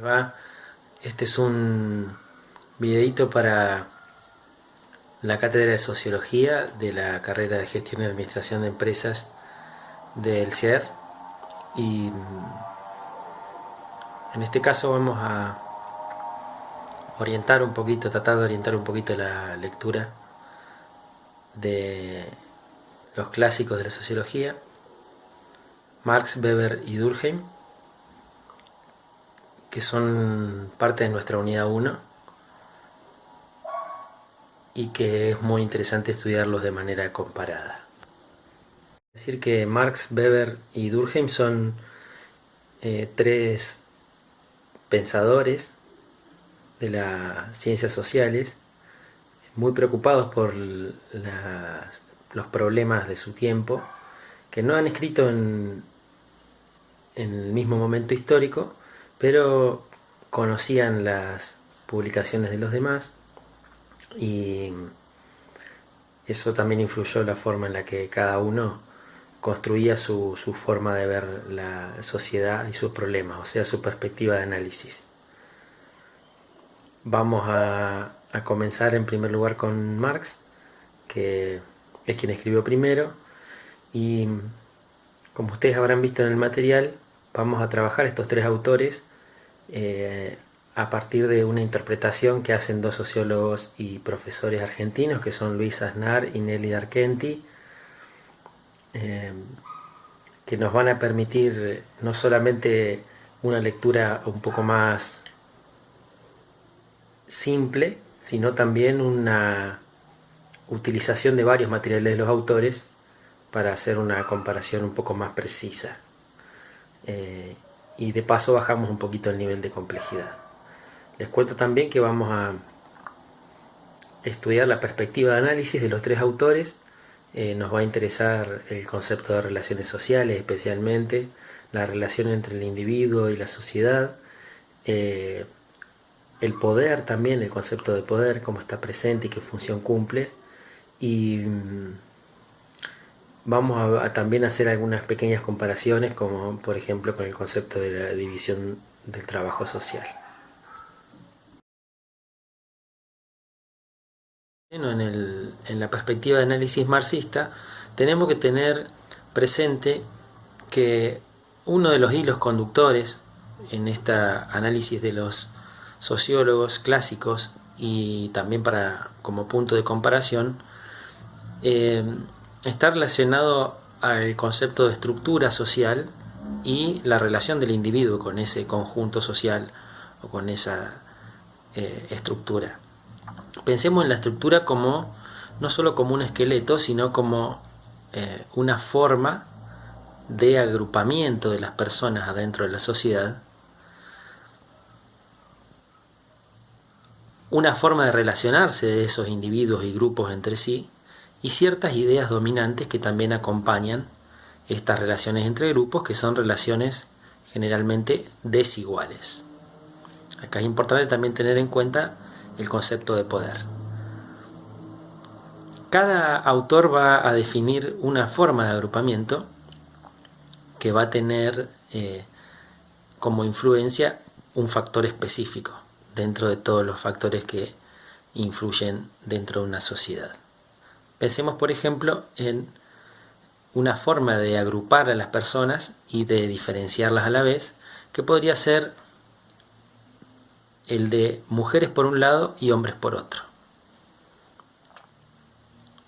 Va. Este es un videito para la cátedra de Sociología de la carrera de Gestión y Administración de Empresas del CIER. Y en este caso vamos a tratar de orientar un poquito la lectura de los clásicos de la sociología, Marx, Weber y Durkheim, que son parte de nuestra unidad 1 y que es muy interesante estudiarlos de manera comparada. Es decir que Marx, Weber y Durkheim son tres pensadores de las ciencias sociales muy preocupados por los problemas de su tiempo, que no han escrito en el mismo momento histórico, pero conocían las publicaciones de los demás, y eso también influyó en la forma en la que cada uno construía su forma de ver la sociedad y sus problemas, o sea, su perspectiva de análisis. Vamos a comenzar en primer lugar con Marx, que es quien escribió primero, y como ustedes habrán visto en el material, vamos a trabajar estos tres autores a partir de una interpretación que hacen dos sociólogos y profesores argentinos, que son Luis Aznar y Nelly Argenti, que nos van a permitir no solamente una lectura un poco más simple, sino también una utilización de varios materiales de los autores para hacer una comparación un poco más precisa. Y de paso bajamos un poquito el nivel de complejidad. Les cuento también que vamos a estudiar la perspectiva de análisis de los tres autores. Nos va a interesar el concepto de relaciones sociales, especialmente la relación entre el individuo y la sociedad, el poder también, el concepto de poder, cómo está presente y qué función cumple, y vamos a también hacer algunas pequeñas comparaciones, como por ejemplo con el concepto de la división del trabajo social. Bueno, en la perspectiva de análisis marxista tenemos que tener presente que uno de los hilos conductores en este análisis de los sociólogos clásicos, y también como punto de comparación, está relacionado al concepto de estructura social y la relación del individuo con ese conjunto social o con esa estructura. Pensemos en la estructura como no solo como un esqueleto, sino como una forma de agrupamiento de las personas adentro de la sociedad, una forma de relacionarse de esos individuos y grupos entre sí, y ciertas ideas dominantes que también acompañan estas relaciones entre grupos, que son relaciones generalmente desiguales. Acá es importante también tener en cuenta el concepto de poder. Cada autor va a definir una forma de agrupamiento que va a tener como influencia un factor específico dentro de todos los factores que influyen dentro de una sociedad. Pensemos, por ejemplo, en una forma de agrupar a las personas y de diferenciarlas a la vez, que podría ser el de mujeres por un lado y hombres por otro.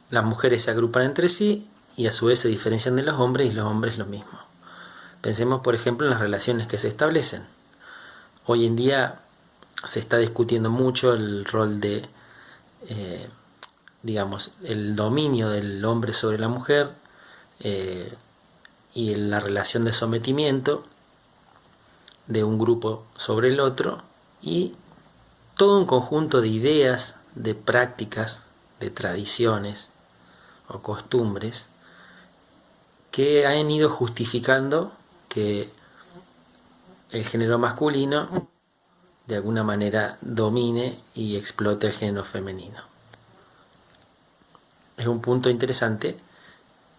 Las mujeres se agrupan entre sí y a su vez se diferencian de los hombres, y los hombres lo mismo. Pensemos, por ejemplo, en las relaciones que se establecen. Hoy en día se está discutiendo mucho el rol de, el dominio del hombre sobre la mujer, y la relación de sometimiento de un grupo sobre el otro, y todo un conjunto de ideas, de prácticas, de tradiciones o costumbres que han ido justificando que el género masculino de alguna manera domine y explote el género femenino. Es un punto interesante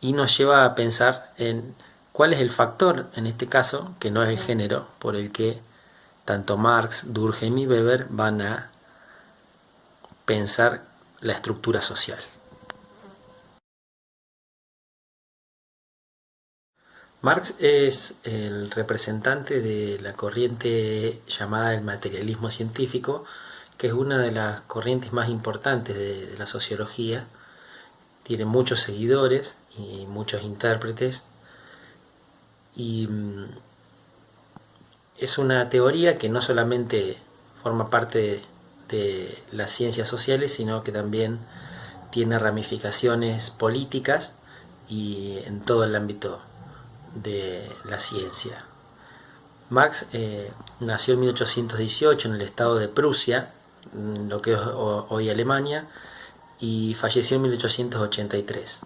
y nos lleva a pensar en cuál es el factor, en este caso, que no es el género, por el que tanto Marx, Durkheim y Weber van a pensar la estructura social. Marx es el representante de la corriente llamada el materialismo científico, que es una de las corrientes más importantes de la sociología. Tiene muchos seguidores y muchos intérpretes, y es una teoría que no solamente forma parte de las ciencias sociales, sino que también tiene ramificaciones políticas y en todo el ámbito de la ciencia. Marx nació en 1818 en el estado de Prusia, lo que es hoy Alemania, y falleció en 1883.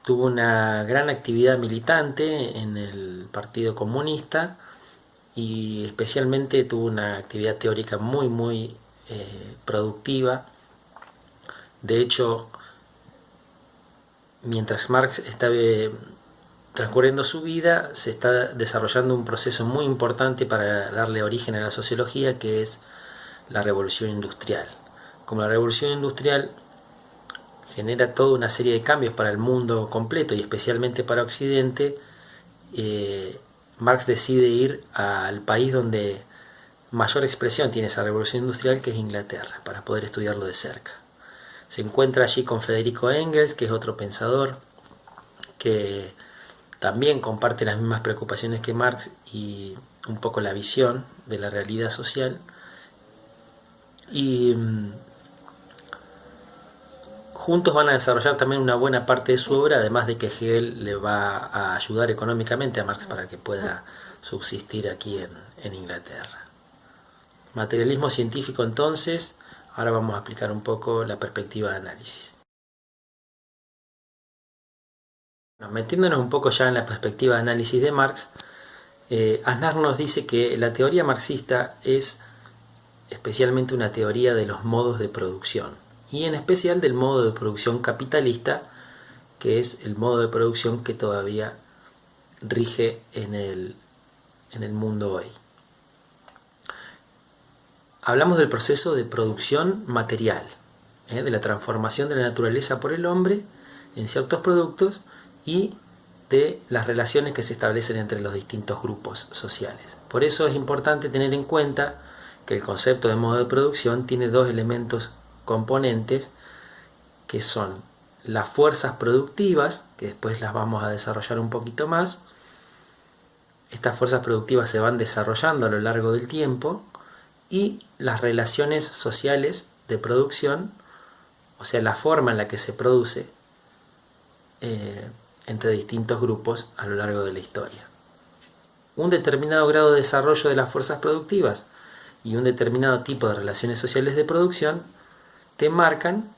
Tuvo una gran actividad militante en el Partido Comunista y especialmente tuvo una actividad teórica muy productiva. De hecho, mientras Marx estaba transcurriendo su vida, se está desarrollando un proceso muy importante para darle origen a la sociología, que es la revolución industrial. Como la revolución industrial genera toda una serie de cambios para el mundo completo y especialmente para Occidente, Marx decide ir al país donde mayor expresión tiene esa revolución industrial, que es Inglaterra, para poder estudiarlo de cerca. Se encuentra allí con Federico Engels, que es otro pensador que también comparte las mismas preocupaciones que Marx y un poco la visión de la realidad social. Y juntos van a desarrollar también una buena parte de su obra, además de que Hegel le va a ayudar económicamente a Marx para que pueda subsistir aquí en Inglaterra. Materialismo científico entonces. Ahora vamos a explicar un poco la perspectiva de análisis. Metiéndonos un poco ya en la perspectiva de análisis de Marx, Aznar nos dice que la teoría marxista es especialmente una teoría de los modos de producción, y en especial del modo de producción capitalista, que es el modo de producción que todavía rige en el mundo hoy. Hablamos del proceso de producción material, de la transformación de la naturaleza por el hombre en ciertos productos y de las relaciones que se establecen entre los distintos grupos sociales. Por eso es importante tener en cuenta que el concepto de modo de producción tiene dos elementos componentes, que son las fuerzas productivas, que después las vamos a desarrollar un poquito más. Estas fuerzas productivas se van desarrollando a lo largo del tiempo, y las relaciones sociales de producción, o sea, la forma en la que se produce entre distintos grupos a lo largo de la historia. Un determinado grado de desarrollo de las fuerzas productivas y un determinado tipo de relaciones sociales de producción te marcan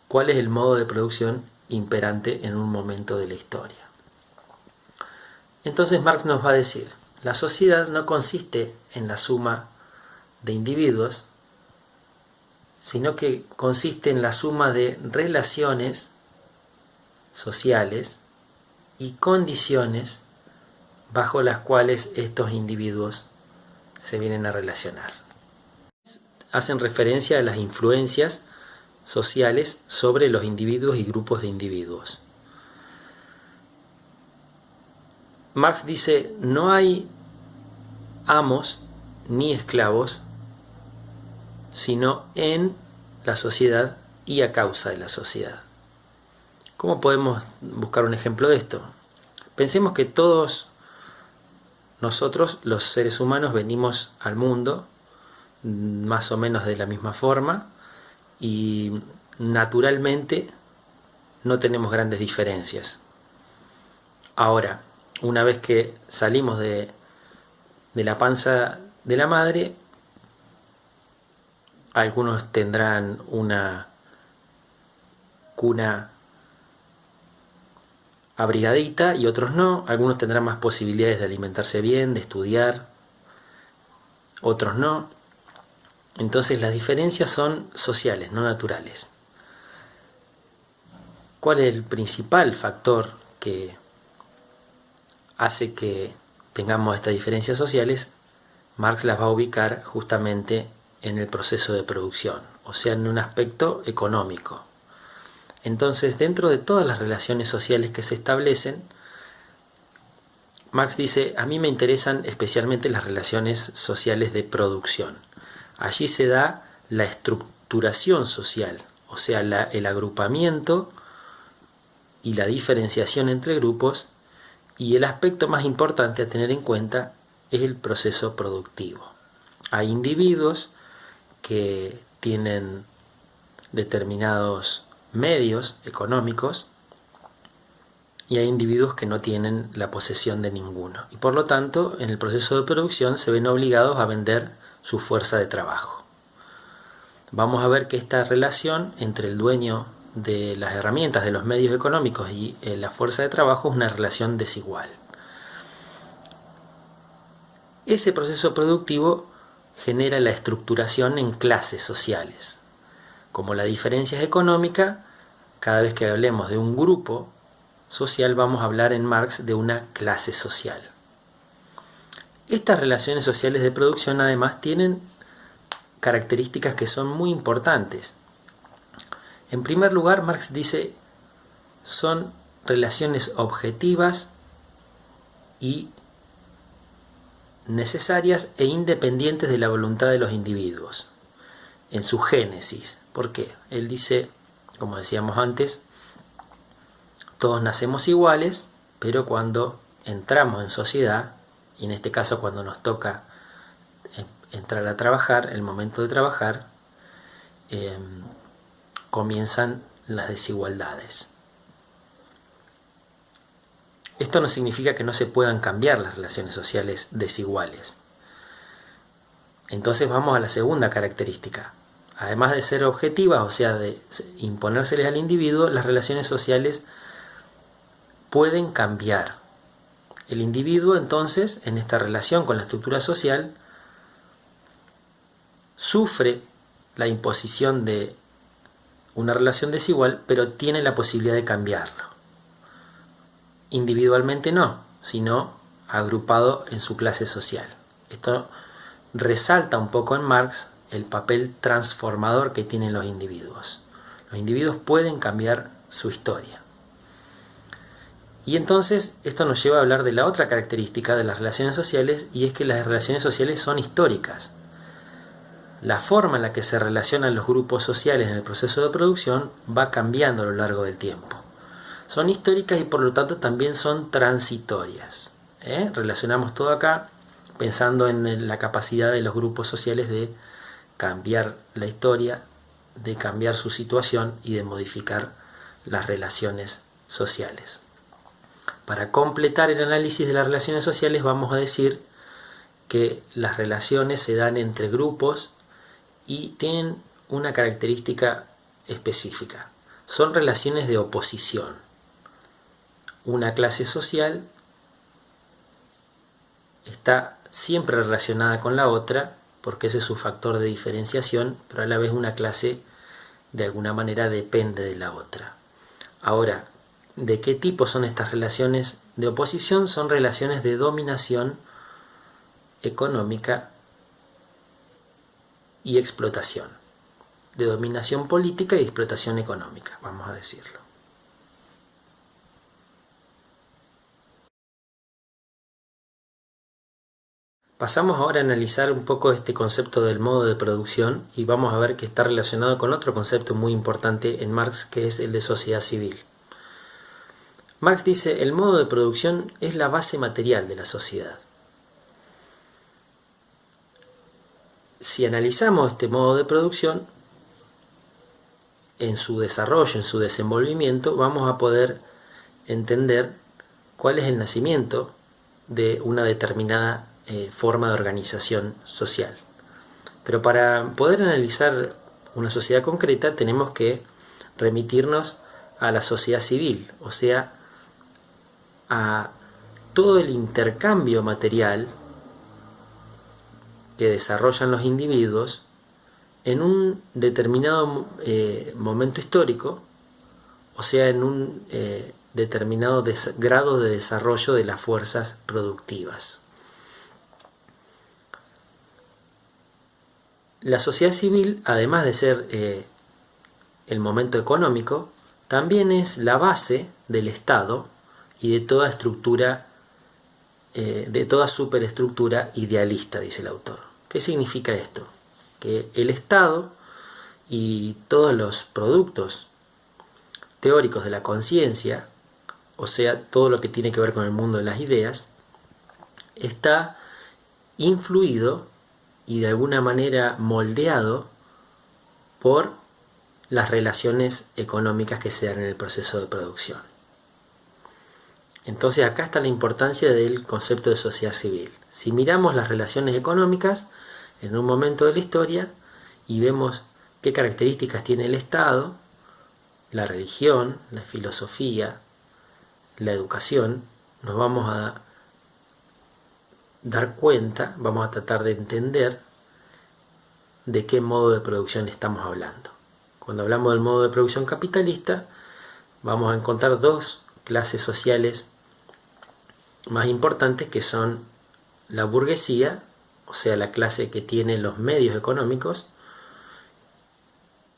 cuál es el modo de producción imperante en un momento de la historia. Entonces Marx nos va a decir, la sociedad no consiste en la suma de individuos, sino que consiste en la suma de relaciones sociales y condiciones bajo las cuales estos individuos se vienen a relacionar. Hacen referencia a las influencias sociales sobre los individuos y grupos de individuos. Marx dice, no hay amos ni esclavos, sino en la sociedad y a causa de la sociedad. ¿Cómo podemos buscar un ejemplo de esto? Pensemos que todos nosotros, los seres humanos, venimos al mundo más o menos de la misma forma y naturalmente no tenemos grandes diferencias. Ahora, una vez que salimos de la panza de la madre, algunos tendrán una cuna abrigadita y otros no. Algunos tendrán más posibilidades de alimentarse bien, de estudiar, otros no. Entonces las diferencias son sociales, no naturales. ¿Cuál es el principal factor que hace que tengamos estas diferencias sociales? Marx las va a ubicar justamente en el proceso de producción, o sea, en un aspecto económico. Entonces, dentro de todas las relaciones sociales que se establecen, Marx dice, a mí me interesan especialmente las relaciones sociales de producción. Allí se da la estructuración social, o sea, el agrupamiento y la diferenciación entre grupos, y el aspecto más importante a tener en cuenta es el proceso productivo. Hay individuos que tienen determinados medios económicos y hay individuos que no tienen la posesión de ninguno. Y por lo tanto, en el proceso de producción se ven obligados a vender su fuerza de trabajo. Vamos a ver que esta relación entre el dueño de las herramientas, de los medios económicos y la fuerza de trabajo es una relación desigual. Ese proceso productivo genera la estructuración en clases sociales. Como la diferencia es económica, cada vez que hablemos de un grupo social vamos a hablar en Marx de una clase social. Estas relaciones sociales de producción además tienen características que son muy importantes. En primer lugar, Marx dice, son relaciones objetivas y necesarias e independientes de la voluntad de los individuos, en su génesis. ¿Por qué? Él dice, como decíamos antes, todos nacemos iguales, pero cuando entramos en sociedad, y en este caso cuando nos toca entrar a trabajar, el momento de trabajar, comienzan las desigualdades. Esto no significa que no se puedan cambiar las relaciones sociales desiguales. Entonces vamos a la segunda característica. Además de ser objetivas, o sea, de imponérseles al individuo, las relaciones sociales pueden cambiar. El individuo, entonces, en esta relación con la estructura social, sufre la imposición de una relación desigual, pero tiene la posibilidad de cambiarlo. Individualmente no, sino agrupado en su clase social. Esto resalta un poco en Marx el papel transformador que tienen los individuos. Los individuos pueden cambiar su historia. Y entonces esto nos lleva a hablar de la otra característica de las relaciones sociales, y es que las relaciones sociales son históricas. La forma en la que se relacionan los grupos sociales en el proceso de producción va cambiando a lo largo del tiempo. Son históricas y por lo tanto también son transitorias. Relacionamos todo acá pensando en la capacidad de los grupos sociales de cambiar la historia, de cambiar su situación y de modificar las relaciones sociales. Para completar el análisis de las relaciones sociales vamos a decir que las relaciones se dan entre grupos y tienen una característica específica. Son relaciones de oposición. Una clase social está siempre relacionada con la otra porque ese es su factor de diferenciación, pero a la vez una clase de alguna manera depende de la otra. Ahora, ¿de qué tipo son estas relaciones de oposición? Son relaciones de dominación económica y explotación. De dominación política y explotación económica, vamos a decirlo. Pasamos ahora a analizar un poco este concepto del modo de producción y vamos a ver que está relacionado con otro concepto muy importante en Marx, que es el de sociedad civil. Marx dice, el modo de producción es la base material de la sociedad. Si analizamos este modo de producción, en su desarrollo, en su desenvolvimiento, vamos a poder entender cuál es el nacimiento de una determinada forma de organización social. Pero para poder analizar una sociedad concreta tenemos que remitirnos a la sociedad civil, o sea, a todo el intercambio material que desarrollan los individuos en un determinado momento histórico, o sea, en un determinado grado de desarrollo de las fuerzas productivas. La sociedad civil, además de ser el momento económico, también es la base del Estado y de toda estructura, de toda superestructura idealista, dice el autor. ¿Qué significa esto? Que el Estado y todos los productos teóricos de la conciencia, o sea, todo lo que tiene que ver con el mundo de las ideas, está influido y de alguna manera moldeado por las relaciones económicas que se dan en el proceso de producción. Entonces acá está la importancia del concepto de sociedad civil. Si miramos las relaciones económicas en un momento de la historia y vemos qué características tiene el Estado, la religión, la filosofía, la educación, nos vamos a dar cuenta, vamos a tratar de entender de qué modo de producción estamos hablando. Cuando hablamos del modo de producción capitalista, vamos a encontrar dos clases sociales más importantes, que son la burguesía, o sea, la clase que tiene los medios económicos,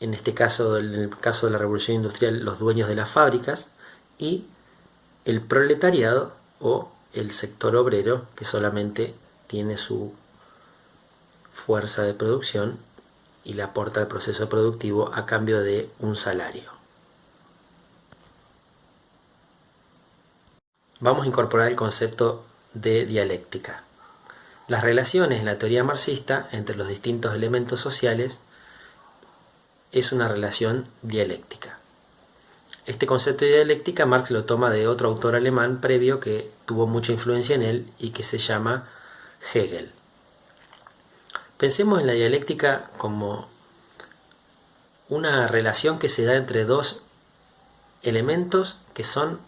en este caso, en el caso de la revolución industrial, los dueños de las fábricas, y el proletariado o el sector obrero, que solamente tiene su fuerza de producción y le aporta al proceso productivo a cambio de un salario. Vamos a incorporar el concepto de dialéctica. Las relaciones en la teoría marxista entre los distintos elementos sociales es una relación dialéctica. Este concepto de dialéctica Marx lo toma de otro autor alemán previo que tuvo mucha influencia en él y que se llama Hegel. Pensemos en la dialéctica como una relación que se da entre dos elementos que son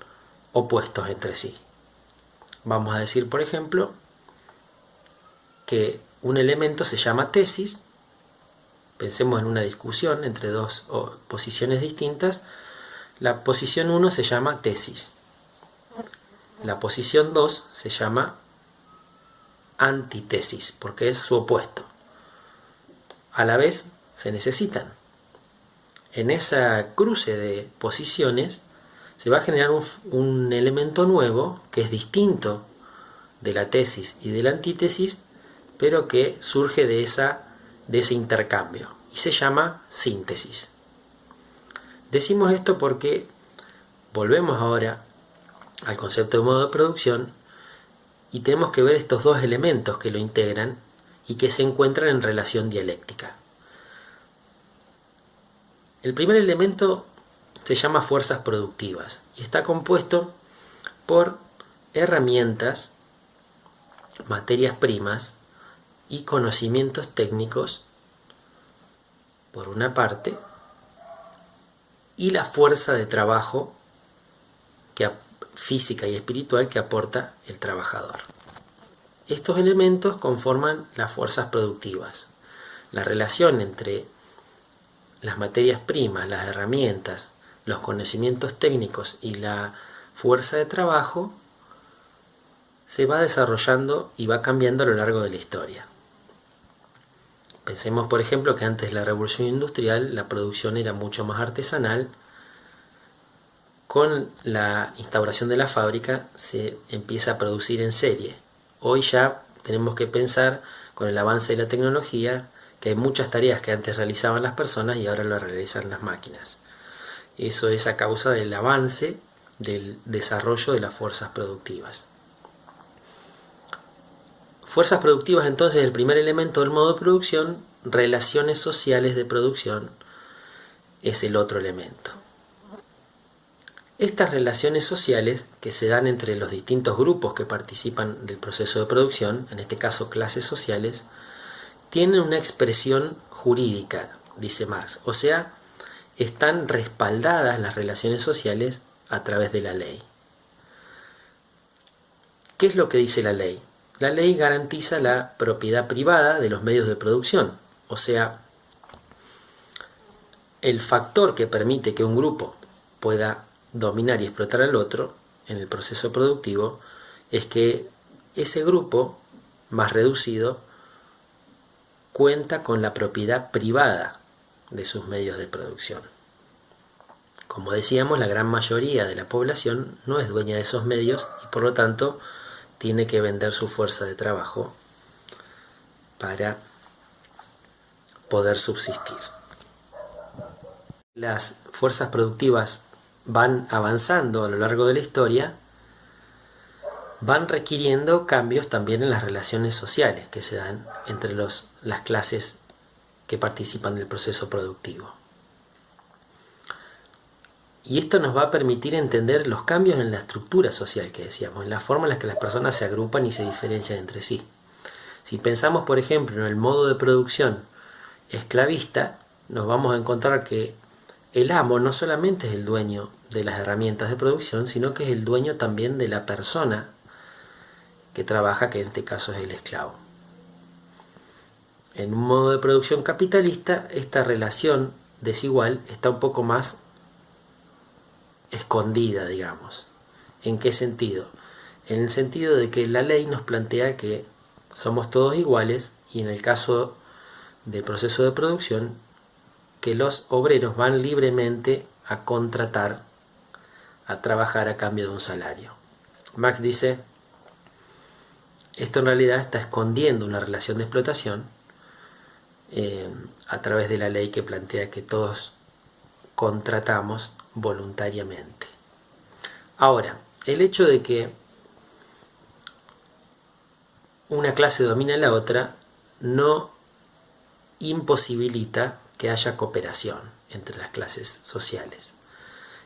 opuestos entre sí. Vamos a decir, por ejemplo, que un elemento se llama tesis. Pensemos en una discusión entre dos posiciones distintas. La posición 1 se llama tesis. La posición 2 se llama antítesis, porque es su opuesto. A la vez se necesitan. En esa cruce de posiciones se va a generar un elemento nuevo que es distinto de la tesis y de la antítesis, pero que surge de ese intercambio y se llama síntesis. Decimos esto porque volvemos ahora al concepto de modo de producción y tenemos que ver estos dos elementos que lo integran y que se encuentran en relación dialéctica. El primer elemento se llama fuerzas productivas y está compuesto por herramientas, materias primas y conocimientos técnicos, por una parte, y la fuerza de trabajo física y espiritual que aporta el trabajador. Estos elementos conforman las fuerzas productivas. La relación entre las materias primas, las herramientas, los conocimientos técnicos y la fuerza de trabajo se va desarrollando y va cambiando a lo largo de la historia. Pensemos, por ejemplo, que antes de la revolución industrial la producción era mucho más artesanal. Con la instauración de la fábrica se empieza a producir en serie. Hoy ya tenemos que pensar, con el avance de la tecnología, que hay muchas tareas que antes realizaban las personas y ahora lo realizan las máquinas. Eso es a causa del avance del desarrollo de las fuerzas productivas. Fuerzas productivas, entonces, el primer elemento del modo de producción. Relaciones sociales de producción es el otro elemento. Estas relaciones sociales que se dan entre los distintos grupos que participan del proceso de producción, en este caso clases sociales, tienen una expresión jurídica, dice Marx, o sea, están respaldadas las relaciones sociales a través de la ley. ¿Qué es lo que dice la ley? La ley garantiza la propiedad privada de los medios de producción, o sea, el factor que permite que un grupo pueda dominar y explotar al otro en el proceso productivo es que ese grupo más reducido cuenta con la propiedad privada de sus medios de producción. Como decíamos, la gran mayoría de la población no es dueña de esos medios y por lo tanto tiene que vender su fuerza de trabajo para poder subsistir. Las fuerzas productivas van avanzando a lo largo de la historia, van requiriendo cambios también en las relaciones sociales que se dan entre las clases que participan del proceso productivo. Y esto nos va a permitir entender los cambios en la estructura social que decíamos, en la forma en la que las personas se agrupan y se diferencian entre sí. Si pensamos, por ejemplo, en el modo de producción esclavista, nos vamos a encontrar que el amo no solamente es el dueño de las herramientas de producción, sino que es el dueño también de la persona que trabaja, que en este caso es el esclavo. En un modo de producción capitalista, esta relación desigual está un poco más escondida, digamos. ¿En qué sentido? En el sentido de que la ley nos plantea que somos todos iguales y en el caso del proceso de producción, que los obreros van libremente a contratar, a trabajar a cambio de un salario. Marx dice, esto en realidad está escondiendo una relación de explotación a través de la ley que plantea que todos contratamos voluntariamente. Ahora, el hecho de que una clase domine a la otra no imposibilita que haya cooperación entre las clases sociales.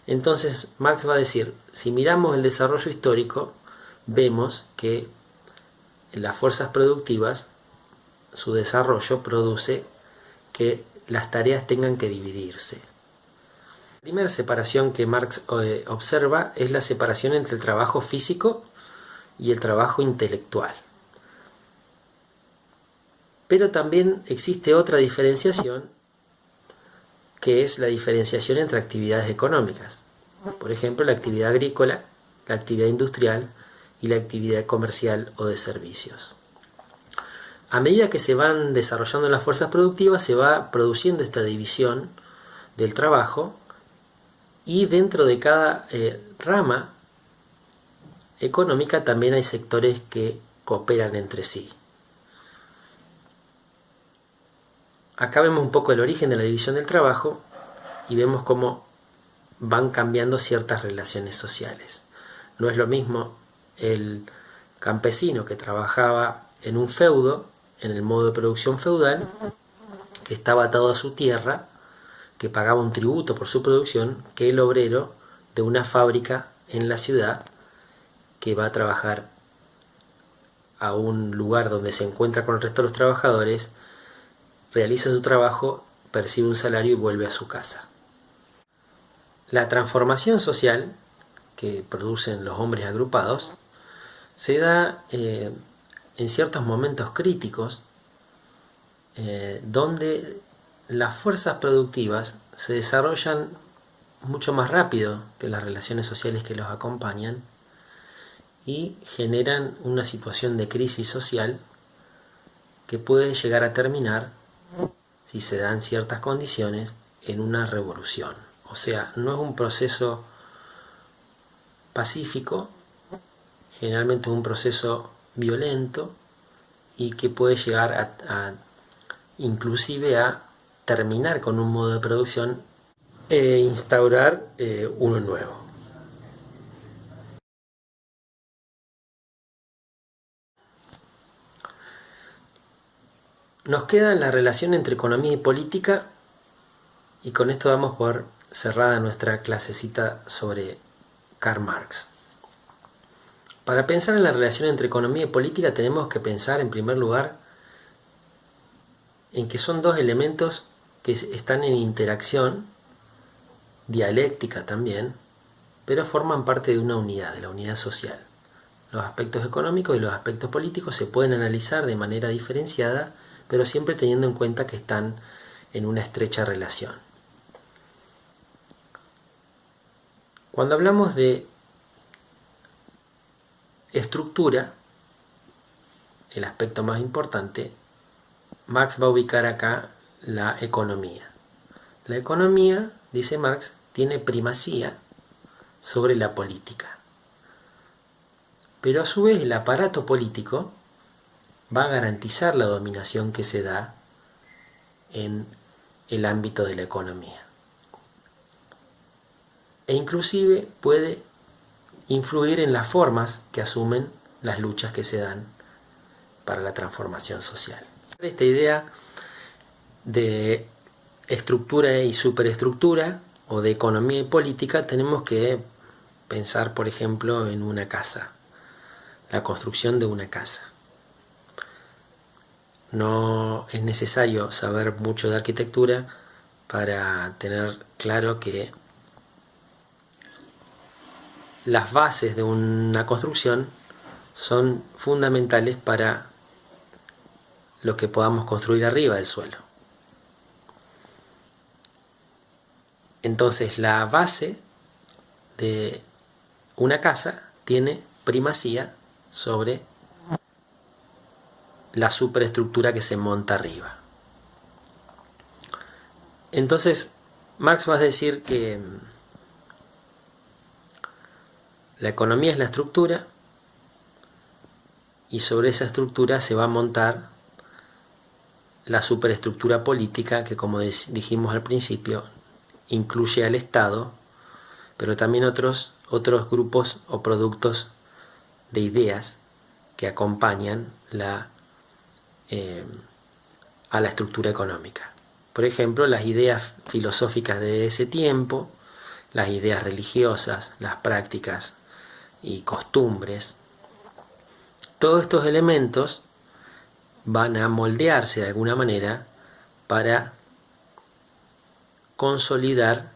Entonces Marx va a decir, si miramos el desarrollo histórico, vemos que las fuerzas productivas, su desarrollo produce que las tareas tengan que dividirse. La primera separación que Marx observa es la separación entre el trabajo físico y el trabajo intelectual. Pero también existe otra diferenciación, que es la diferenciación entre actividades económicas. Por ejemplo, la actividad agrícola, la actividad industrial y la actividad comercial o de servicios. A medida que se van desarrollando las fuerzas productivas, se va produciendo esta división del trabajo y dentro de cada rama económica también hay sectores que cooperan entre sí. Acá vemos un poco el origen de la división del trabajo y vemos cómo van cambiando ciertas relaciones sociales. No es lo mismo el campesino que trabajaba en un feudo, en el modo de producción feudal, que estaba atado a su tierra, que pagaba un tributo por su producción, que el obrero de una fábrica en la ciudad que va a trabajar a un lugar donde se encuentra con el resto de los trabajadores, realiza su trabajo, percibe un salario y vuelve a su casa. La transformación social que producen los hombres agrupados se da en ciertos momentos críticos donde las fuerzas productivas se desarrollan mucho más rápido que las relaciones sociales que los acompañan y generan una situación de crisis social que puede llegar a terminar, si se dan ciertas condiciones, en una revolución. O sea, no es un proceso pacífico, generalmente es un proceso violento y que puede llegar inclusive a terminar con un modo de producción e instaurar uno nuevo. Nos queda la relación entre economía y política y con esto damos por cerrada nuestra clasecita sobre Karl Marx. Para pensar en la relación entre economía y política tenemos que pensar en primer lugar en que son dos elementos que están en interacción, dialéctica también, pero forman parte de una unidad, de la unidad social. Los aspectos económicos y los aspectos políticos se pueden analizar de manera diferenciada, pero siempre teniendo en cuenta que están en una estrecha relación. Cuando hablamos de estructura, el aspecto más importante, Marx va a ubicar acá la economía. La economía, dice Marx, tiene primacía sobre la política. Pero a su vez el aparato político va a garantizar la dominación que se da en el ámbito de la economía. E inclusive puede influir en las formas que asumen las luchas que se dan para la transformación social. Esta idea de estructura y superestructura, o de economía y política, tenemos que pensar, por ejemplo, en una casa, la construcción de una casa. No es necesario saber mucho de arquitectura para tener claro que las bases de una construcción son fundamentales para lo que podamos construir arriba del suelo. Entonces la base de una casa tiene primacía sobre la superestructura que se monta arriba. Entonces Marx va a decir que la economía es la estructura y sobre esa estructura se va a montar la superestructura política que, como dijimos al principio, incluye al Estado, pero también otros grupos o productos de ideas que acompañan a la estructura económica. Por ejemplo, las ideas filosóficas de ese tiempo, las ideas religiosas, las prácticas y costumbres. Todos estos elementos van a moldearse de alguna manera para consolidar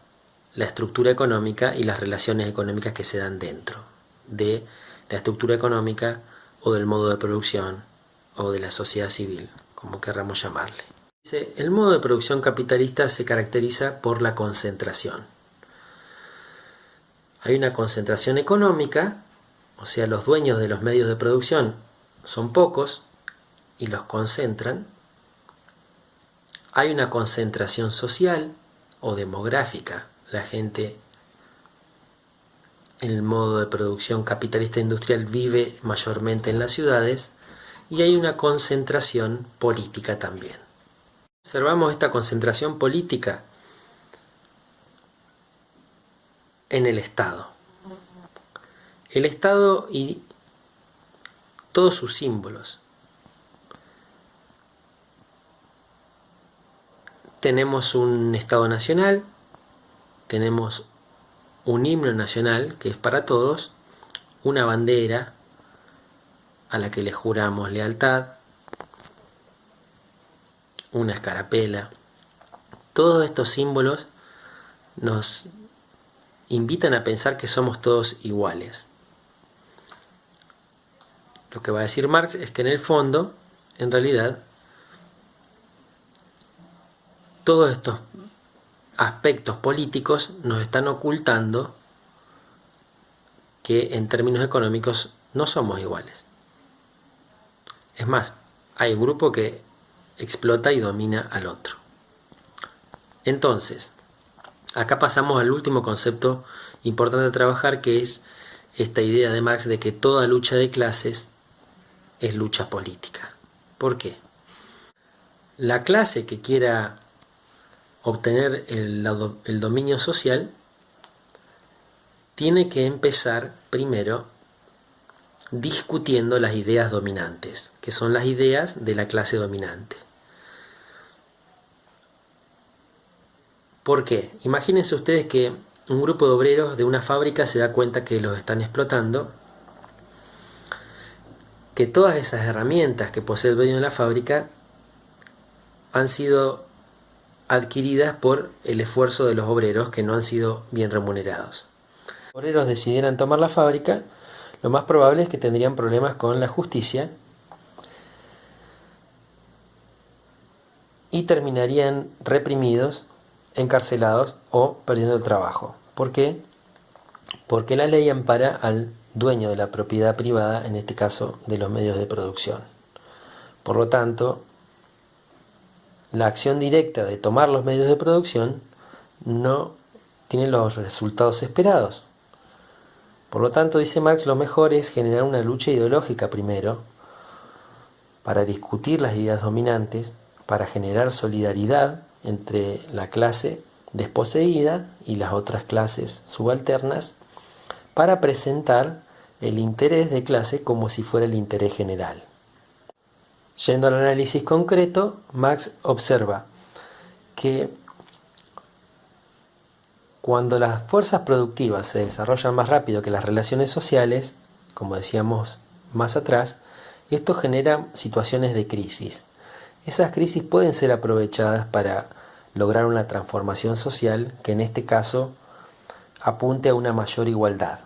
la estructura económica y las relaciones económicas que se dan dentro de la estructura económica o del modo de producción o de la sociedad civil, como querramos llamarle. Dice, el modo de producción capitalista se caracteriza por la concentración. Hay una concentración económica, o sea, los dueños de los medios de producción son pocos y los concentran. Hay una concentración social o demográfica. La gente en el modo de producción capitalista industrial vive mayormente en las ciudades, y hay una concentración política también. Observamos esta concentración política en el Estado. El Estado y todos sus símbolos. Tenemos un Estado nacional, tenemos un himno nacional que es para todos, una bandera a la que le juramos lealtad, una escarapela. Todos estos símbolos nos invitan a pensar que somos todos iguales. Lo que va a decir Marx es que en el fondo, en realidad, todos estos aspectos políticos nos están ocultando que en términos económicos no somos iguales. Es más, hay un grupo que explota y domina al otro. Entonces, acá pasamos al último concepto importante a trabajar, que es esta idea de Marx de que toda lucha de clases es lucha política. ¿Por qué? La clase que quiera obtener el dominio social tiene que empezar primero discutiendo las ideas dominantes, que son las ideas de la clase dominante. ¿Por qué? Imagínense ustedes que un grupo de obreros de una fábrica se da cuenta que los están explotando, que todas esas herramientas que posee el dueño de la fábrica han sido adquiridas por el esfuerzo de los obreros que no han sido bien remunerados. Si los obreros decidieran tomar la fábrica, lo más probable es que tendrían problemas con la justicia y terminarían reprimidos, encarcelados o perdiendo el trabajo. ¿Por qué? Porque la ley ampara al dueño de la propiedad privada, en este caso de los medios de producción. Por lo tanto, la acción directa de tomar los medios de producción no tiene los resultados esperados. Por lo tanto, dice Marx, lo mejor es generar una lucha ideológica primero, para discutir las ideas dominantes, para generar solidaridad entre la clase desposeída y las otras clases subalternas, para presentar el interés de clase como si fuera el interés general. Yendo al análisis concreto, Marx observa que cuando las fuerzas productivas se desarrollan más rápido que las relaciones sociales, como decíamos más atrás, esto genera situaciones de crisis. Esas crisis pueden ser aprovechadas para lograr una transformación social que en este caso apunte a una mayor igualdad.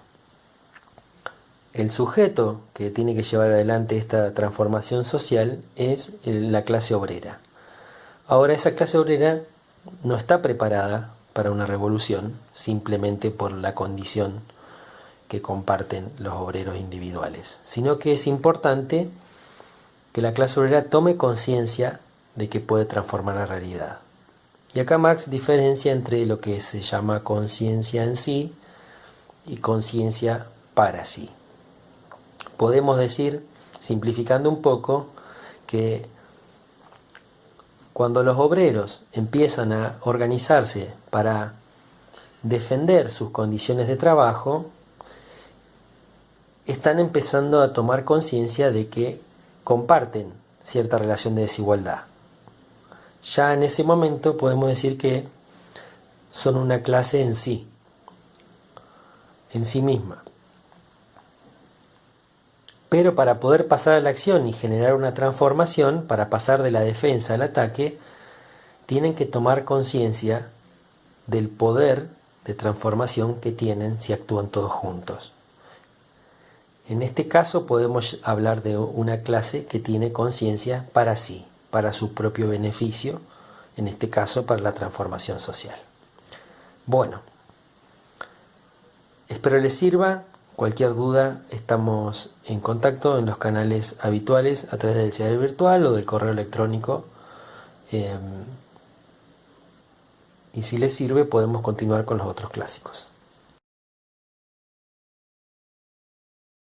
El sujeto que tiene que llevar adelante esta transformación social es la clase obrera. Ahora, esa clase obrera no está preparada para una revolución simplemente por la condición que comparten los obreros individuales, sino que es importante que la clase obrera tome conciencia de que puede transformar la realidad. Y acá Marx diferencia entre lo que se llama conciencia en sí y conciencia para sí. Podemos decir, simplificando un poco, que cuando los obreros empiezan a organizarse para defender sus condiciones de trabajo, están empezando a tomar conciencia de que comparten cierta relación de desigualdad. Ya en ese momento podemos decir que son una clase en sí misma. Pero para poder pasar a la acción y generar una transformación, para pasar de la defensa al ataque, tienen que tomar conciencia del poder de transformación que tienen si actúan todos juntos. En este caso podemos hablar de una clase que tiene conciencia para sí, para su propio beneficio, en este caso para la transformación social. Bueno, espero les sirva. Cualquier duda, estamos en contacto en los canales habituales a través del CIADEL virtual o del correo electrónico. Y si les sirve, podemos continuar con los otros clásicos.